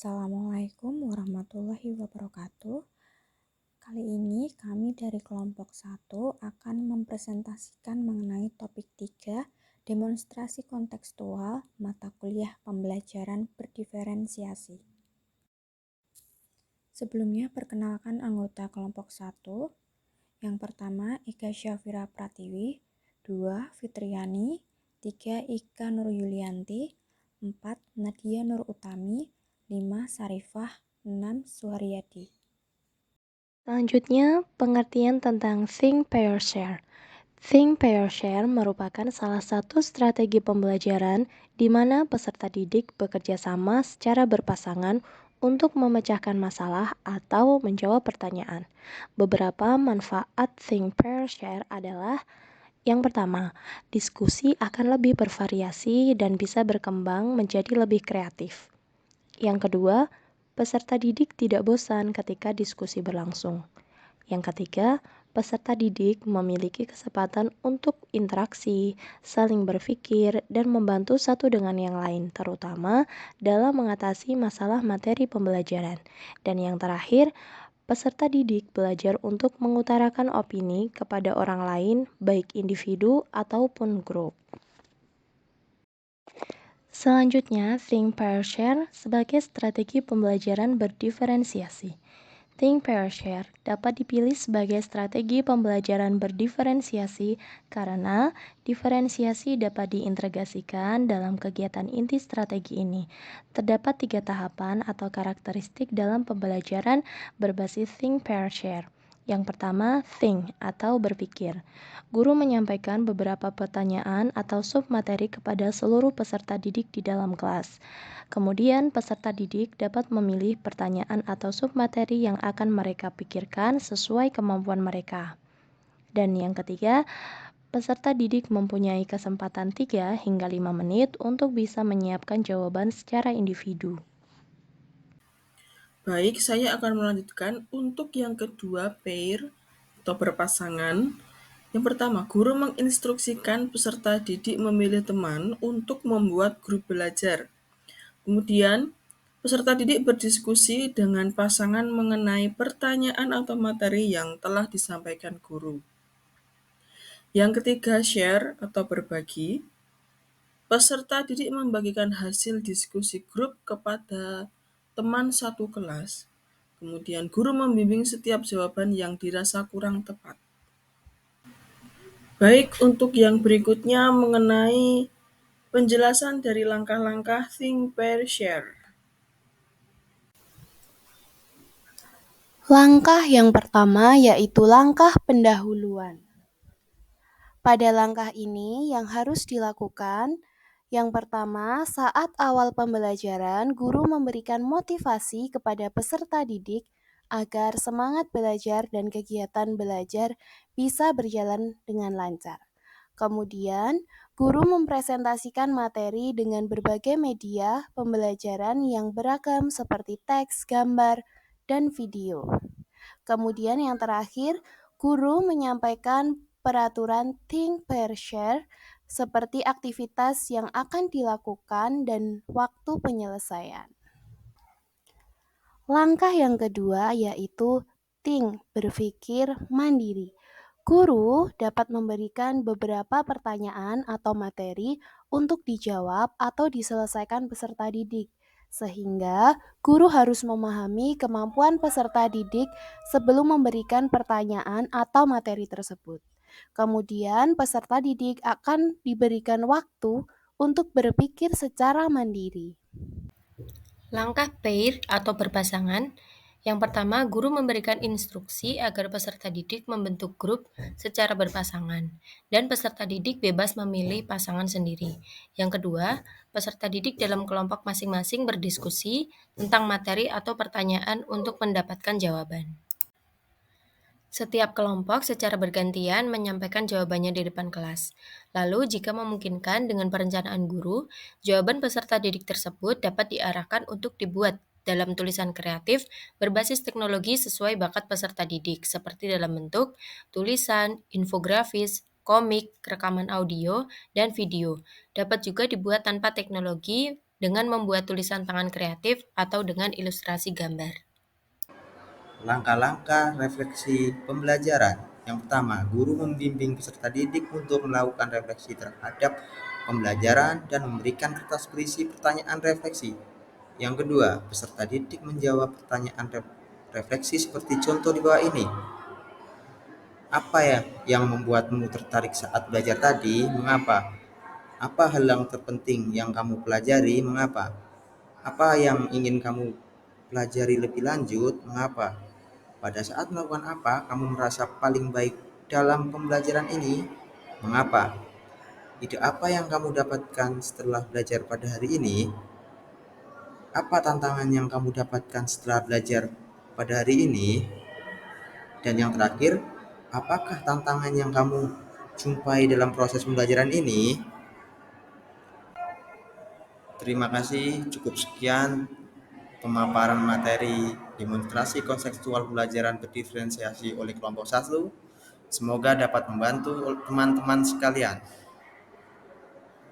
Assalamualaikum warahmatullahi wabarakatuh. Kali ini kami dari kelompok 1 akan mempresentasikan mengenai topik 3, demonstrasi kontekstual mata kuliah pembelajaran berdiferensiasi. Sebelumnya perkenalkan anggota kelompok 1. Yang pertama Ika Syafira Pratiwi, 2 Fitriani, 3 Ika Nur Yulianti, 4 Nadia Nur Utami, 5 Sarifah, 6 Suharyadi. Selanjutnya, pengertian tentang Think, Pair, Share. Think, Pair, Share merupakan salah satu strategi pembelajaran di mana peserta didik bekerja sama secara berpasangan untuk memecahkan masalah atau menjawab pertanyaan. Beberapa manfaat Think, Pair, Share adalah: yang pertama, diskusi akan lebih bervariasi dan bisa berkembang menjadi lebih kreatif. Yang kedua, peserta didik tidak bosan ketika diskusi berlangsung. Yang ketiga, peserta didik memiliki kesempatan untuk interaksi, saling berpikir, dan membantu satu dengan yang lain, terutama dalam mengatasi masalah materi pembelajaran. Dan yang terakhir, peserta didik belajar untuk mengutarakan opini kepada orang lain, baik individu ataupun grup. Selanjutnya, Think, Pair, Share sebagai strategi pembelajaran berdiferensiasi. Think, Pair, Share dapat dipilih sebagai strategi pembelajaran berdiferensiasi karena diferensiasi dapat diintegrasikan dalam kegiatan inti strategi ini. Terdapat 3 tahapan atau karakteristik dalam pembelajaran berbasis Think, Pair, Share. Yang pertama, think atau berpikir. Guru menyampaikan beberapa pertanyaan atau submateri kepada seluruh peserta didik di dalam kelas. Kemudian, peserta didik dapat memilih pertanyaan atau submateri yang akan mereka pikirkan sesuai kemampuan mereka. Dan yang ketiga, peserta didik mempunyai kesempatan 3 hingga 5 menit untuk bisa menyiapkan jawaban secara individu. Baik, saya akan melanjutkan untuk yang kedua, pair atau berpasangan. Yang pertama, guru menginstruksikan peserta didik memilih teman untuk membuat grup belajar. Kemudian, peserta didik berdiskusi dengan pasangan mengenai pertanyaan atau materi yang telah disampaikan guru. Yang ketiga, share atau berbagi. Peserta didik membagikan hasil diskusi grup kepada teman satu kelas. Kemudian guru membimbing setiap jawaban yang dirasa kurang tepat. Baik, untuk yang berikutnya mengenai penjelasan dari langkah-langkah Think, Pair, Share. Langkah yang pertama yaitu langkah pendahuluan. Pada langkah ini yang harus dilakukan, yang pertama, saat awal pembelajaran, guru memberikan motivasi kepada peserta didik agar semangat belajar dan kegiatan belajar bisa berjalan dengan lancar. Kemudian, guru mempresentasikan materi dengan berbagai media pembelajaran yang beragam seperti teks, gambar, dan video. Kemudian yang terakhir, guru menyampaikan peraturan Think, Pair, Share seperti aktivitas yang akan dilakukan dan waktu penyelesaian. Langkah yang kedua yaitu think, berpikir mandiri. Guru dapat memberikan beberapa pertanyaan atau materi untuk dijawab atau diselesaikan peserta didik, sehingga guru harus memahami kemampuan peserta didik sebelum memberikan pertanyaan atau materi tersebut. Kemudian peserta didik akan diberikan waktu untuk berpikir secara mandiri. Langkah pair atau berpasangan. Yang pertama, guru memberikan instruksi agar peserta didik membentuk grup secara berpasangan dan peserta didik bebas memilih pasangan sendiri. Yang kedua, peserta didik dalam kelompok masing-masing berdiskusi tentang materi atau pertanyaan untuk mendapatkan jawaban. Setiap kelompok secara bergantian menyampaikan jawabannya di depan kelas. Lalu, jika memungkinkan dengan perencanaan guru, jawaban peserta didik tersebut dapat diarahkan untuk dibuat dalam tulisan kreatif berbasis teknologi sesuai bakat peserta didik, seperti dalam bentuk tulisan, infografis, komik, rekaman audio, dan video. Dapat juga dibuat tanpa teknologi dengan membuat tulisan tangan kreatif atau dengan ilustrasi gambar. Langkah-langkah refleksi pembelajaran. Yang pertama, guru membimbing peserta didik untuk melakukan refleksi terhadap pembelajaran dan memberikan kertas berisi pertanyaan refleksi. Yang kedua, peserta didik menjawab pertanyaan refleksi seperti contoh di bawah ini. Apa ya yang membuatmu tertarik saat belajar tadi? Mengapa? Apa hal yang terpenting yang kamu pelajari? Mengapa? Apa yang ingin kamu pelajari lebih lanjut? Mengapa? Pada saat melakukan apa kamu merasa paling baik dalam pembelajaran ini? Mengapa? Ide apa yang kamu dapatkan setelah belajar pada hari ini? Apa tantangan yang kamu dapatkan setelah belajar pada hari ini? Dan yang terakhir, apakah tantangan yang kamu jumpai dalam proses pembelajaran ini? Terima kasih, cukup sekian pemaparan materi demonstrasi konseptual pembelajaran berdiferensiasi oleh kelompok 1. Semoga dapat membantu teman-teman sekalian.